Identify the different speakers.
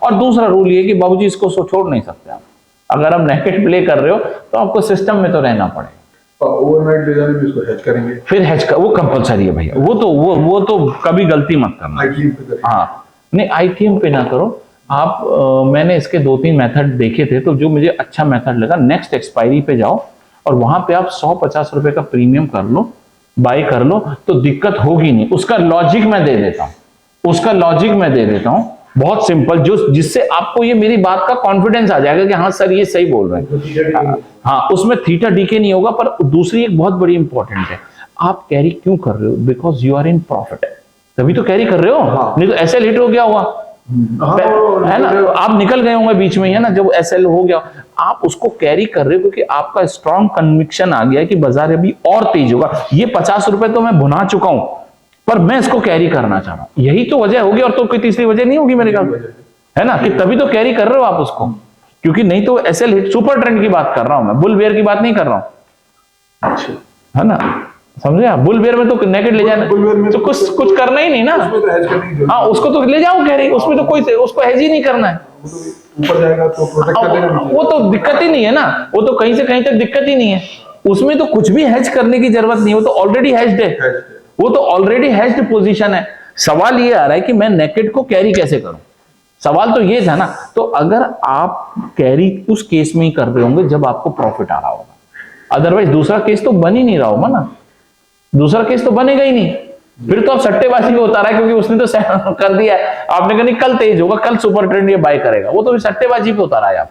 Speaker 1: और दूसरा रूल ये कि बाबूजी इसको छोड़ नहीं सकते आप, अगर आप नेकेड प्ले कर रहे हो तो आपको सिस्टम में तो रहना पड़ेगा।
Speaker 2: ओवरनाइट ले जाने में इसको हेज करेंगे,
Speaker 1: फिर हेज का वो कंपलसरी है भैया, वो तो कभी गलती मत करना।
Speaker 2: आईटीएम पे करेंगे।
Speaker 1: हाँ नहीं, आईटीएम पे ना करो आप। मैंने इसके 2-3 मेथड देखे थे, तो जो मुझे अच्छा मेथड लगा, नेक्स्ट एक्सपायरी पे जाओ और वहां पे आप 150 रुपए का प्रीमियम कर लो, बाय कर लो, तो दिक्कत होगी नहीं। उसका लॉजिक मैं दे देता हूं, बहुत सिंपल, जो जिससे आपको ये मेरी बात का कॉन्फिडेंस आ जाएगा कि हाँ सर ये सही बोल रहे हैं। हाँ, उसमें थीटा डीके नहीं होगा। पर दूसरी एक बहुत बड़ी इंपॉर्टेंट है, आप कैरी क्यों कर रहे हो? Because you are in profit, तभी तो कैरी कर रहे हो।
Speaker 2: हाँ।
Speaker 1: नहीं तो एसएल हिट हो गया हुआ है ना, आप निकल गए होंगे बीच में, है ना, जब एसएल हो गया। आप उसको कैरी कर रहे हो क्योंकि आपका स्ट्रॉन्ग कन्विक्शन आ गया है कि बाजार अभी और तेज होगा। ये 50 रुपए तो मैं भुना चुका हूं, पर मैं इसको कैरी करना चाह रहा हूं। यही तो वजह होगी, और तो कोई तीसरी वजह नहीं होगी मेरे ख्याल, है ना, कि तभी तो कैरी कर रहे हो आप उसको। क्योंकि नहीं तो एसएल हिट, सुपर ट्रेंड की बात कर रहा हूं मैं, बुल बेयर की बात नहीं कर रहा हूं,
Speaker 2: अच्छा,
Speaker 1: है ना, समझे आप? बुल बेयर में तो नेकेड ले जाना, तो कुछ करना ही नहीं ना।
Speaker 2: उसमें तो हेज करने की जरूरत
Speaker 1: हाँ, उसको तो ले जाओ कैरी, उसमें तो कोई उसको हेज ही नहीं करना है।
Speaker 2: ऊपर जाएगा तो प्रोटेक्ट कर देगा,
Speaker 1: वो तो दिक्कत ही नहीं है ना, वो तो कहीं से कहीं तक दिक्कत ही नहीं है। उसमें तो कुछ भी हेज करने की जरूरत नहीं है, वो तो ऑलरेडी हेज्ड है, वो तो ऑलरेडी हेज्ड पोजीशन है। सवाल ये आ रहा है कि मैं नेकेड को कैरी कैसे करूं, सवाल तो ये था ना। तो अगर आप कैरी उस केस में ही कर रहे होंगे जब आपको प्रॉफिट आ रहा होगा, अदरवाइज दूसरा केस तो बन ही नहीं रहा होगा ना, दूसरा केस तो बनेगा ही नहीं। फिर तो आप सट्टेबाजी में उतारा है, क्योंकि उसने तो कर दिया है, आपने कहा नहीं कल तेज होगा, कल सुपर ट्रेंड ये बाय करेगा, वो तो सट्टेबाजी पे उतारा है आप।